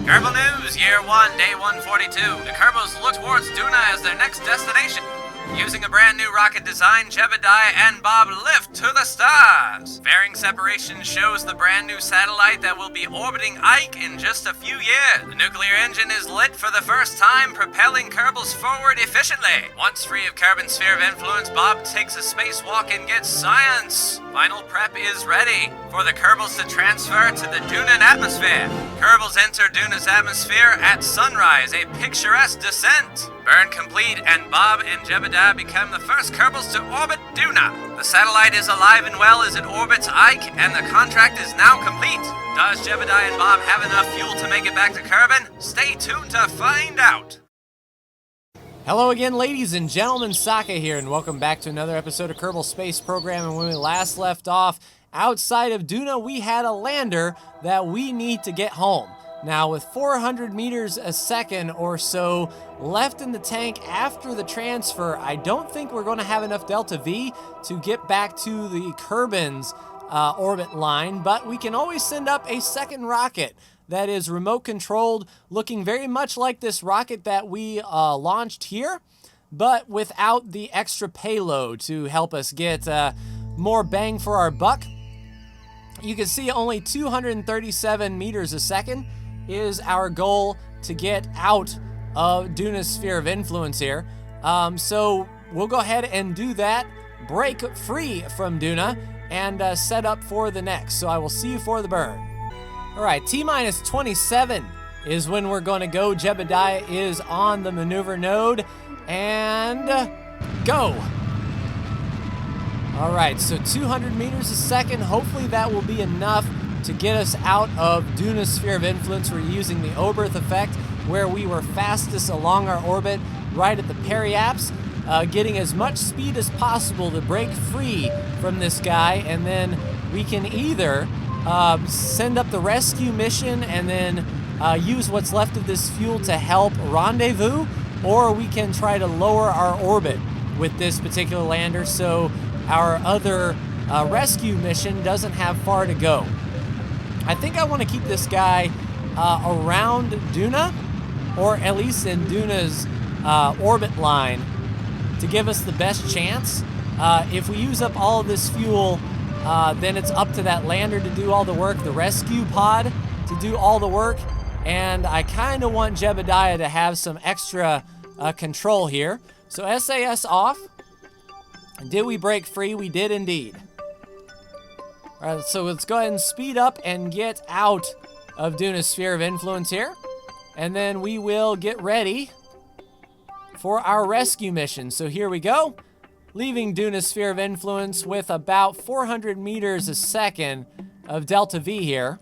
Kerbal News, Year 1, Day 142. The Kerbals look towards Duna as their next destination. Using a brand new rocket design, Jebediah and Bob lift to the stars. Fairing separation shows the brand new satellite that will be orbiting Ike in just a few years. The nuclear engine is lit for the first time, propelling Kerbals forward efficiently. Once free of Kerbin's sphere of influence, Bob takes a spacewalk and gets science. Final prep is ready for the Kerbals to transfer to the Dunan atmosphere. Kerbals enter Duna's atmosphere at sunrise, a picturesque descent. Burn complete, and Bob and Jebediah become the first Kerbals to orbit Duna. The satellite is alive and well as it orbits Ike, and the contract is now complete. Does Jebediah and Bob have enough fuel to make it back to Kerbin? Stay tuned to find out. Hello again, ladies and gentlemen, Saka here, and welcome back to another episode of Kerbal Space Program. And when we last left off, outside of Duna, we had a lander that we need to get home. Now, with 400 meters a second or so left in the tank after the transfer, I don't think we're going to have enough Delta V to get back to the Kerbin's orbit line, but we can always send up a second rocket that is remote controlled, looking very much like this rocket that we launched here, but without the extra payload to help us get more bang for our buck. You can see only 237 meters a second is our goal to get out of Duna's sphere of influence here. So we'll go ahead and do that, break free from Duna, and set up for the next. So I will see you for the burn. All right, T-minus 27 is when we're going to go. Jebediah is on the maneuver node, and go. All right, so 200 meters a second. Hopefully that will be enough to get us out of Duna's sphere of influence. We're using the Oberth effect, where we were fastest along our orbit right at the periaps, getting as much speed as possible to break free from this guy, and then we can either send up the rescue mission and then use what's left of this fuel to help rendezvous, or we can try to lower our orbit with this particular lander so our other rescue mission doesn't have far to go. I think I want to keep this guy around Duna, or at least in Duna's orbit line, to give us the best chance. If we use up all of this fuel, then it's up to that lander to do all the work, the rescue pod to do all the work, and I kind of want Jebediah to have some extra control here. So SAS off. Did we break free? We did indeed. All right, so let's go ahead and speed up and get out of Duna's sphere of influence here, and then we will get ready for our rescue mission. So here we go. Leaving Duna's sphere of influence with about 400 meters a second of Delta V here.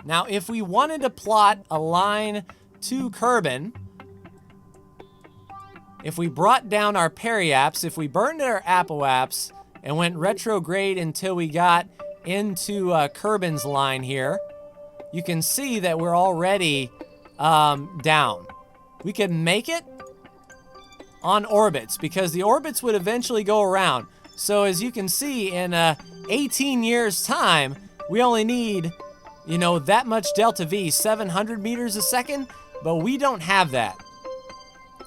Now, if we wanted to plot a line to Kerbin, if we brought down our periaps, if we burned our apoaps and went retrograde until we got into Kerbin's line here, you can see that we're already down. We could make it on orbits, because the orbits would eventually go around. So as you can see, in 18 years time, we only need, that much Delta V, 700 meters a second, but we don't have that.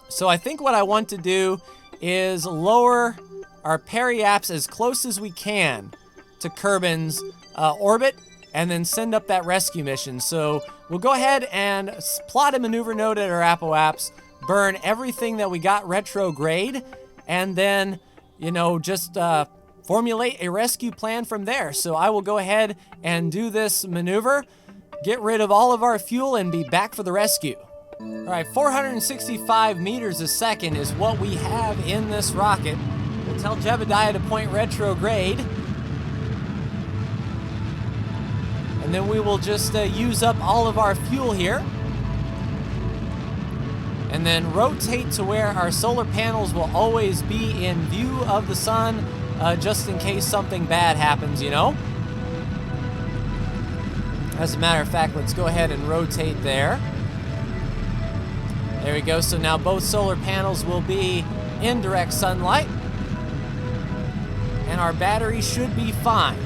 So I think what I want to do is lower our periaps as close as we can to Kerbin's orbit, and then send up that rescue mission. So we'll go ahead and plot a maneuver node at our apoaps, burn everything that we got retrograde, and then, just formulate a rescue plan from there. So I will go ahead and do this maneuver, get rid of all of our fuel, and be back for the rescue. All right, 465 meters a second is what we have in this rocket. We'll tell Jebediah to point retrograde, and then we will just use up all of our fuel here, and then rotate to where our solar panels will always be in view of the sun, just in case something bad happens, As a matter of fact, let's go ahead and rotate there. There we go. So now both solar panels will be in direct sunlight, and our battery should be fine.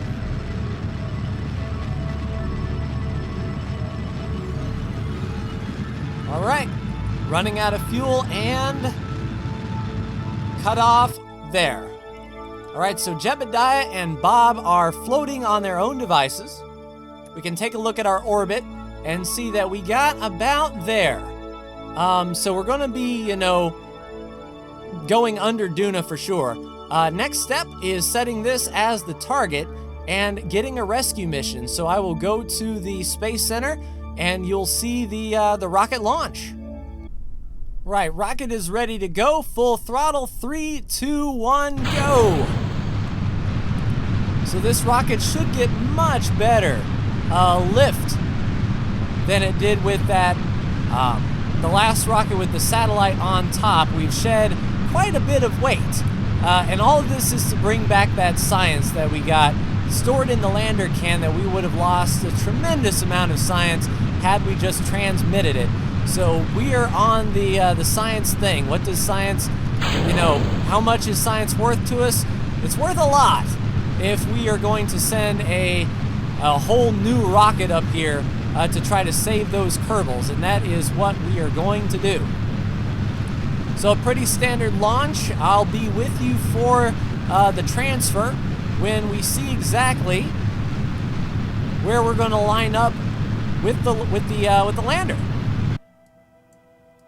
All right, running out of fuel and cut off there. All right, so Jebediah and Bob are floating on their own devices. We can take a look at our orbit and see that we got about there. So we're gonna be, going under Duna for sure. Next step is setting this as the target and getting a rescue mission. So I will go to the Space Center and you'll see the rocket launch. Right, rocket is ready to go. Full throttle, 3, 2, 1, go. So this rocket should get much better lift than it did with that, the last rocket with the satellite on top. We've shed quite a bit of weight. And all of this is to bring back that science that we got stored in the lander can that we would have lost a tremendous amount of science had we just transmitted it. So we are on the science thing. What does science, how much is science worth to us? It's worth a lot if we are going to send a whole new rocket up here to try to save those Kerbals, and that is what we are going to do. So a pretty standard launch. I'll be with you for the transfer when we see exactly where we're going to line up with the lander.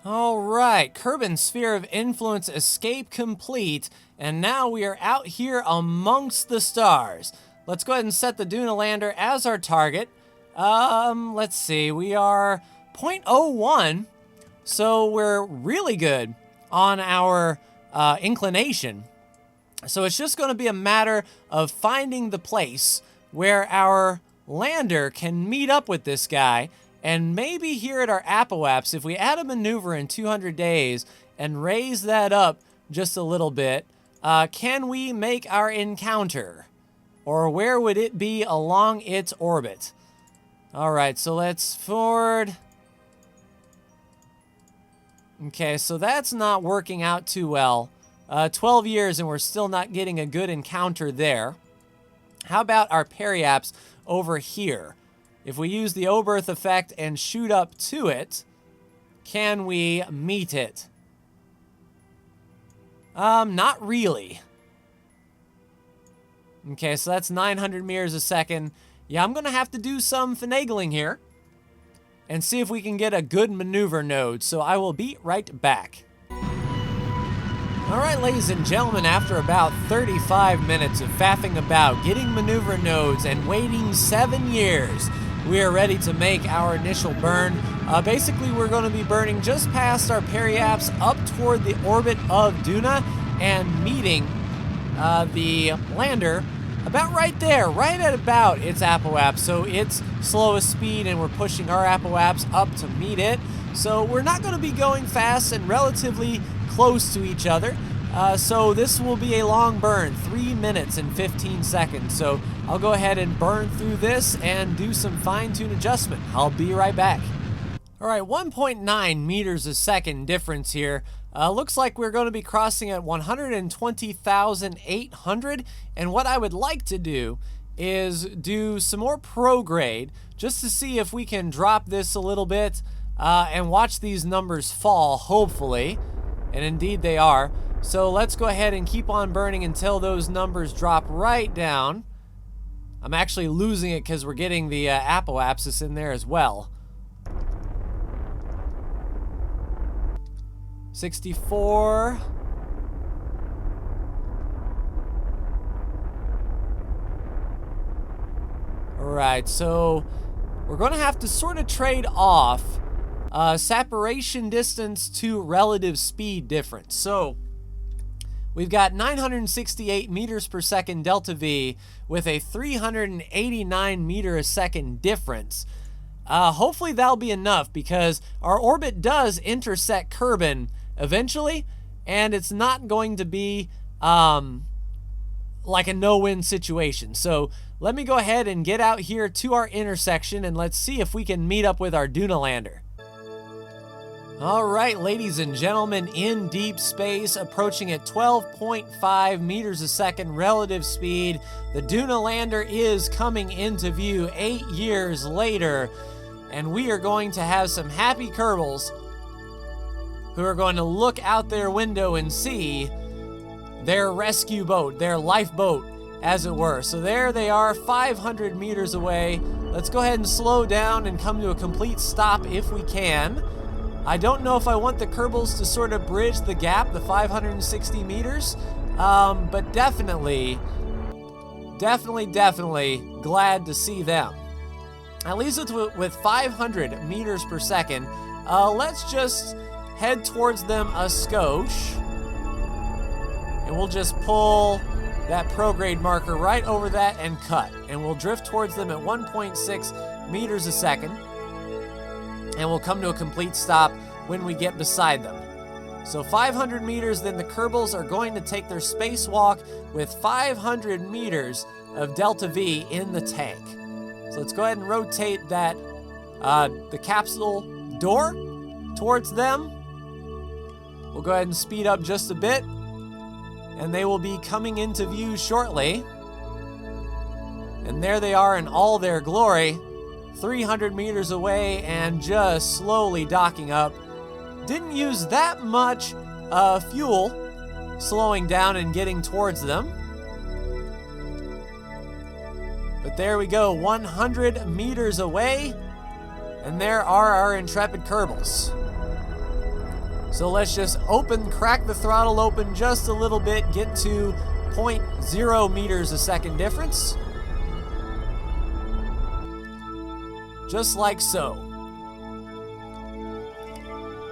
All right, Kerbal Sphere of Influence escape complete, and now we are out here amongst the stars. Let's go ahead and set the Duna lander as our target. Let's see, we are 0.01, so we're really good on our inclination. So it's just going to be a matter of finding the place where our lander can meet up with this guy. And maybe here at our apoapse, if we add a maneuver in 200 days and raise that up just a little bit, can we make our encounter? Or where would it be along its orbit? All right, so let's forward. Okay, so that's not working out too well. 12 years and we're still not getting a good encounter there. How about our periapse over here? If we use the Oberth effect and shoot up to it, can we meet it? Not really. Okay, so that's 900 meters a second. Yeah, I'm gonna have to do some finagling here and see if we can get a good maneuver node. So I will be right back. All right, ladies and gentlemen, after about 35 minutes of faffing about, getting maneuver nodes, and waiting 7 years, we are ready to make our initial burn. Basically, we're going to be burning just past our periapse up toward the orbit of Duna and meeting the lander about right there, right at about its apoapse. So it's slowest speed and we're pushing our apoapse up to meet it. So we're not going to be going fast and relatively close to each other. So this will be a long burn, 3 minutes and 15 seconds. So I'll go ahead and burn through this and do some fine-tune adjustment. I'll be right back. All right, 1.9 meters a second difference here. Looks like we're going to be crossing at 120,800. And what I would like to do is do some more prograde just to see if we can drop this a little bit and watch these numbers fall, hopefully. And indeed they are. So let's go ahead and keep on burning until those numbers drop right down. I'm actually losing it because we're getting the apoapsis in there as well. 64. All right, so we're going to have to sort of trade off separation distance to relative speed difference. So we've got 968 meters per second delta V with a 389 meter a second difference. Hopefully that'll be enough because our orbit does intersect Kerbal eventually, and it's not going to be like a no-win situation. So let me go ahead and get out here to our intersection and let's see if we can meet up with our Duna lander. All right, ladies and gentlemen, in deep space, approaching at 12.5 meters a second relative speed, the Duna lander is coming into view 8 years later, and we are going to have some happy Kerbals who are going to look out their window and see their rescue boat, their lifeboat, as it were. So there they are, 500 meters away. Let's go ahead and slow down and come to a complete stop if we can. I don't know if I want the Kerbals to sort of bridge the gap, the 560 meters, but definitely glad to see them. At least with 500 meters per second, let's just head towards them a skosh. And we'll just pull that prograde marker right over that and cut. And we'll drift towards them at 1.6 meters a second. And we'll come to a complete stop when we get beside them. So 500 meters, then the Kerbals are going to take their spacewalk with 500 meters of Delta V in the tank. So let's go ahead and rotate that, the capsule door towards them. We'll go ahead and speed up just a bit, and they will be coming into view shortly. And there they are in all their glory, 300 meters away and just slowly docking up. Didn't use that much fuel slowing down and getting towards them. But there we go, 100 meters away, and there are our intrepid Kerbals. So let's just crack the throttle open just a little bit, get to 0.0 meters a second difference. Just like so.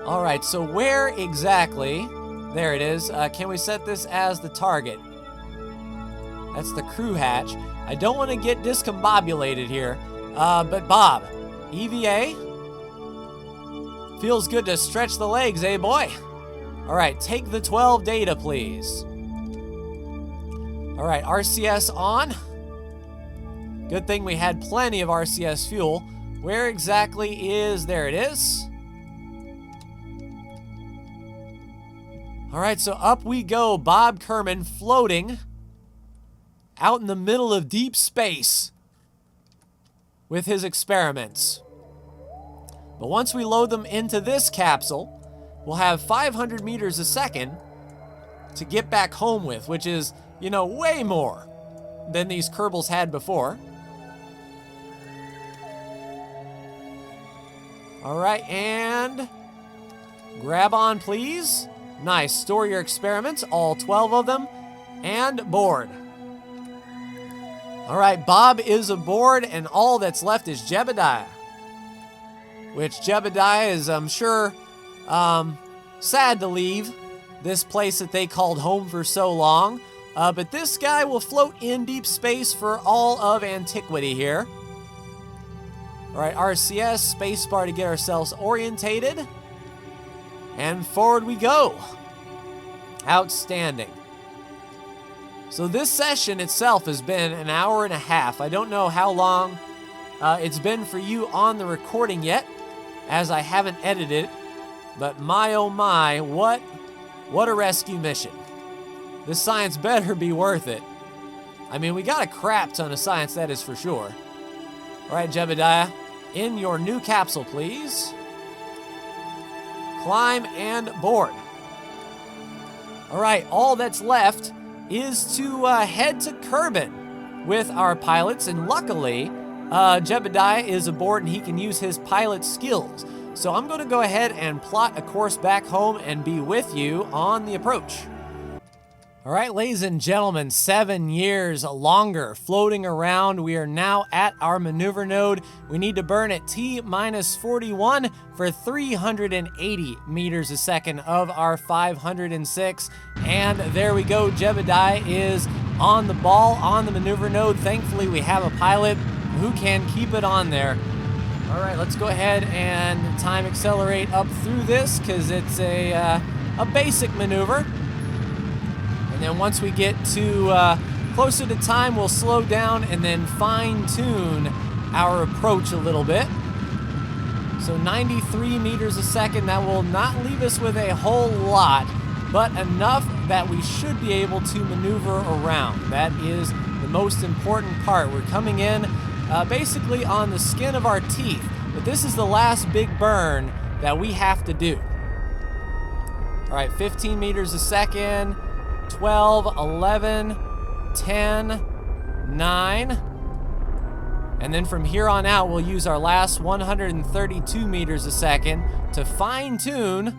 All right, so where exactly, there it is. Can we set this as the target? That's the crew hatch. I don't want to get discombobulated here, but Bob, EVA? Feels good to stretch the legs, eh, boy? All right, take the 12 data, please. All right, RCS on. Good thing we had plenty of RCS fuel. Where exactly is, there it is. All right, so up we go, Bob Kerman floating out in the middle of deep space with his experiments. But once we load them into this capsule, we'll have 500 meters a second to get back home with, which is, you know, way more than these Kerbals had before. All right, and grab on, please. Nice, store your experiments, all 12 of them, and board. All right, Bob is aboard, and all that's left is Jebediah. Which Jebediah is, I'm sure, sad to leave this place that they called home for so long. But this guy will float in deep space for all of antiquity here. All right, RCS, spacebar to get ourselves orientated. And forward we go. Outstanding. So this session itself has been an hour and a half. I don't know how long it's been for you on the recording yet, as I haven't edited it. But my oh my, what a rescue mission. This science better be worth it. I mean, we got a crap ton of science, that is for sure. All right, Jebediah, in your new capsule, please. Climb and board. All right, all that's left is to head to Kerbin with our pilots, and luckily, Jebediah is aboard and he can use his pilot skills. So I'm going to go ahead and plot a course back home and be with you on the approach. All right, ladies and gentlemen, 7 years longer floating around. We are now at our maneuver node. We need to burn at T-41 for 380 meters a second of our 506. And there we go, Jebediah is on the ball, on the maneuver node. Thankfully, we have a pilot who can keep it on there. All right, let's go ahead and time accelerate up through this because it's a basic maneuver. And then once we get to closer to time, we'll slow down and then fine-tune our approach a little bit. So 93 meters a second, that will not leave us with a whole lot, but enough that we should be able to maneuver around. That is the most important part. We're coming in basically on the skin of our teeth, but this is the last big burn that we have to do. All right, 15 meters a second, 12, 11, 10, 9. And then from here on out, we'll use our last 132 meters a second to fine-tune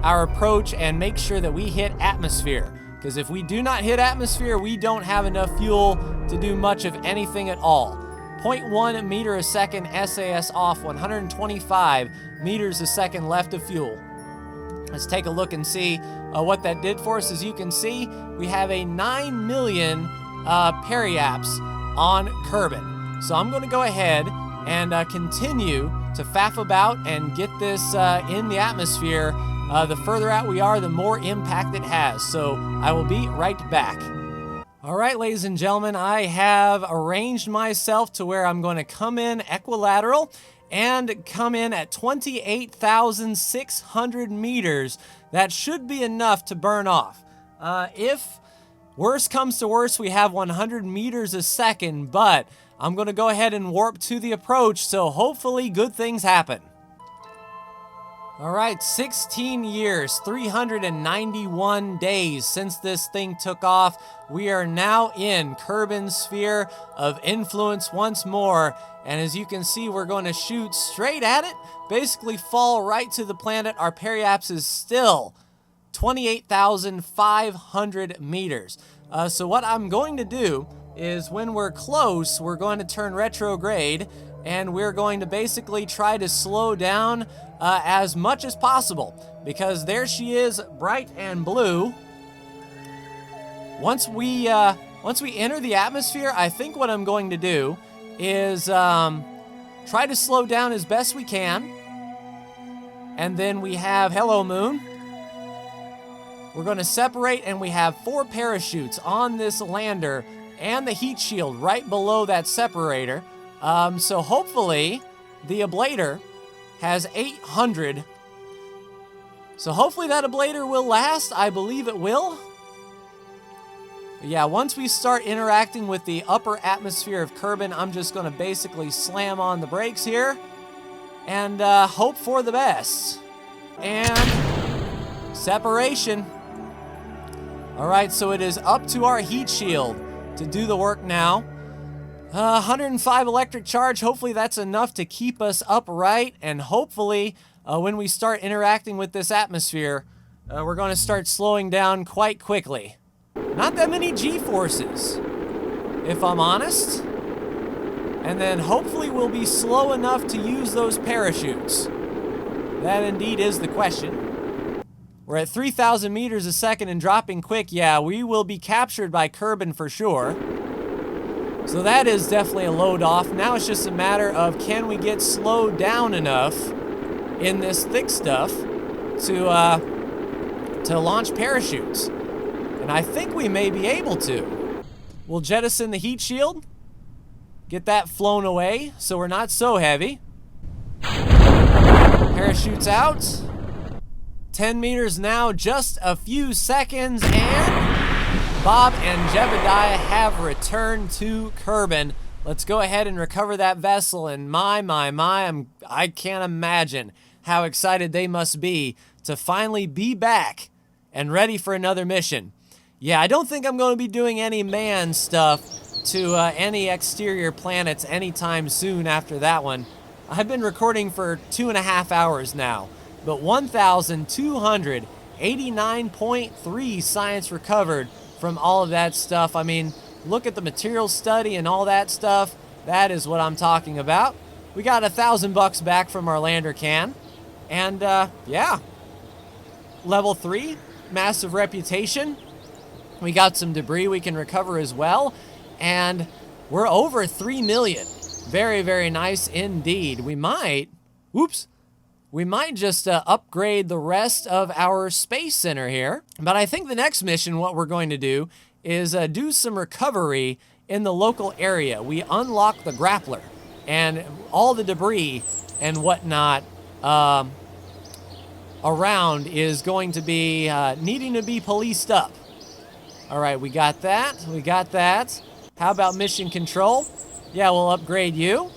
our approach and make sure that we hit atmosphere. Because if we do not hit atmosphere, we don't have enough fuel to do much of anything at all. 0.1 meter a second SAS off, 125 meters a second left of fuel. Let's take a look and see what that did for us. As you can see, we have a 9 million periaps on Kerbin. So I'm going to go ahead and continue to faff about and get this in the atmosphere. The further out we are, the more impact it has. So I will be right back. All right, ladies and gentlemen, I have arranged myself to where I'm going to come in equilateral and come in at 28,600 meters. That should be enough to burn off. If worst comes to worst, we have 100 meters a second, but I'm going to go ahead and warp to the approach, so hopefully good things happen. All right, 16 years, 391 days since this thing took off. We are now in Kerbin's sphere of influence once more. And as you can see, we're going to shoot straight at it, basically fall right to the planet. Our periaps is still 28,500 meters. So what I'm going to do is when we're close, we're going to turn retrograde and we're going to basically try to slow down as much as possible, because there she is, bright and blue. Once we enter the atmosphere, I think what I'm going to do is try to slow down as best we can. And then we have hello moon. We're going to separate, and we have 4 parachutes on this lander and the heat shield right below that separator. So hopefully the ablator has 800. So hopefully that ablator will last. I believe it will. But yeah, once we start interacting with the upper atmosphere of Kerbin, I'm just going to basically slam on the brakes here and hope for the best. And separation. All right, so it is up to our heat shield to do the work now. 105 electric charge. Hopefully that's enough to keep us upright, and hopefully when we start interacting with this atmosphere, we're going to start slowing down quite quickly. Not that many G-forces, if I'm honest. And then hopefully we'll be slow enough to use those parachutes. That indeed is the question. We're at 3,000 meters a second and dropping quick. Yeah, we will be captured by Kerbin for sure. So that is definitely a load off. Now it's just a matter of, can we get slowed down enough in this thick stuff to launch parachutes? And I think we may be able to. We'll jettison the heat shield, get that flown away so we're not so heavy. Parachutes out. 10 meters now, just a few seconds, and Bob and Jebediah have returned to Kerbin. Let's go ahead and recover that vessel, and I can't imagine how excited they must be to finally be back and ready for another mission. Yeah, I don't think I'm going to be doing any manned stuff to any exterior planets anytime soon after that one. I've been recording for 2.5 hours now, but 1,289.3 science recovered from all of that stuff. I mean, look at the material study and all that stuff. That is what I'm talking about. We got $1,000 back from our lander can. And yeah, level 3, massive reputation. We got some debris we can recover as well. And we're over 3 million. Very, very nice indeed. We might just upgrade the rest of our space center here. But I think the next mission, what we're going to do is do some recovery in the local area. We unlock the grappler, and all the debris and whatnot around is going to be needing to be policed up. All right, we got that. We got that. How about mission control? Yeah, we'll upgrade you.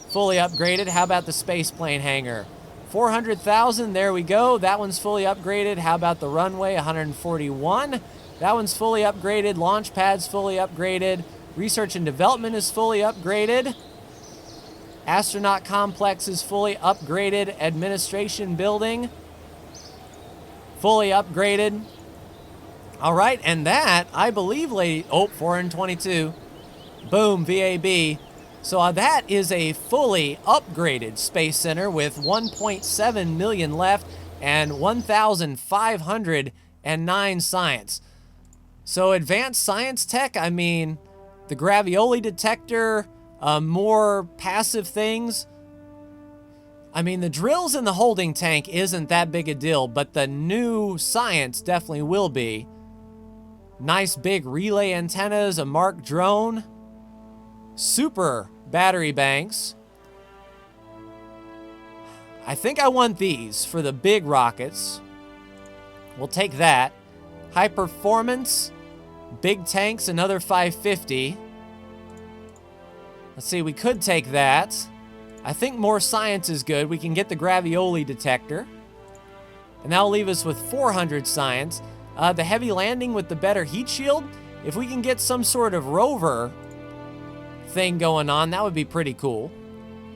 Fully upgraded. How about the space plane hangar? 400,000, there we go. That one's fully upgraded. How about the runway? 141. That one's fully upgraded. Launch pad's fully upgraded. Research and development is fully upgraded. Astronaut complex is fully upgraded. Administration building, fully upgraded. All right, and that, I believe, 422. Boom, VAB. So that is a fully upgraded Space Center with 1.7 million left and 1,509 science. So advanced science tech, I mean, the gravioli detector, more passive things. I mean, the drills in the holding tank isn't that big a deal, but the new science definitely will be. Nice big relay antennas, a Mark drone, super battery banks. I think I want these for the big rockets. We'll take that. High performance, big tanks, another 550. Let's see, we could take that. I think more science is good. We can get the gravioli detector. And that'll leave us with 400 science. The heavy landing with the better heat shield. If we can get some sort of rover thing going on, that would be pretty cool.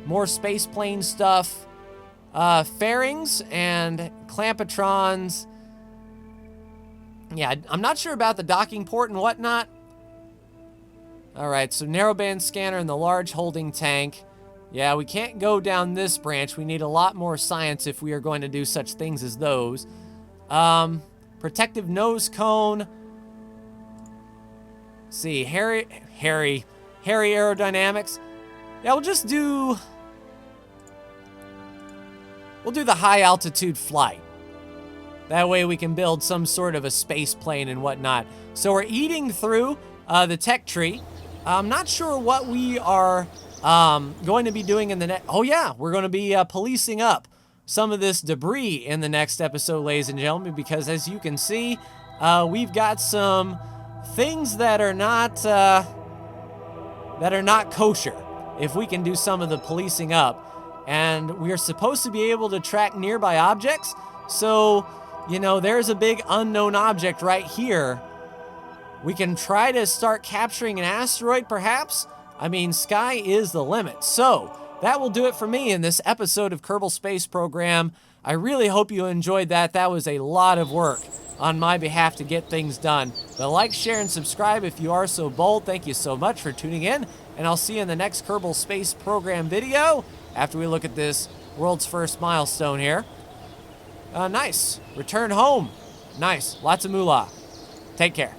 More space plane stuff. Fairings and clampetrons. Yeah, I'm not sure about the docking port and whatnot. Alright, so narrowband scanner and the large holding tank. Yeah, we can't go down this branch. We need a lot more science if we are going to do such things as those. Protective nose cone. Let's see, hairy aerodynamics. Yeah, we'll do the high altitude flight. That way we can build some sort of a space plane and whatnot. So we're eating through the tech tree. I'm not sure what we are going to be doing in the next... Oh yeah, we're going to be policing up some of this debris in the next episode, ladies and gentlemen, because as you can see, we've got some things that are not kosher. If we can do some of the policing up, and we are supposed to be able to track nearby objects. So, you know, there's a big unknown object right here. We can try to start capturing an asteroid, perhaps. I mean, sky is the limit. So that will do it for me in this episode of Kerbal Space Program. I really hope you enjoyed that. That was a lot of work on my behalf to get things done. But like, share, and subscribe if you are so bold. Thank you so much for tuning in, and I'll see you in the next Kerbal Space Program video after we look at this world's first milestone here. Nice. Return home. Nice. Lots of moolah. Take care.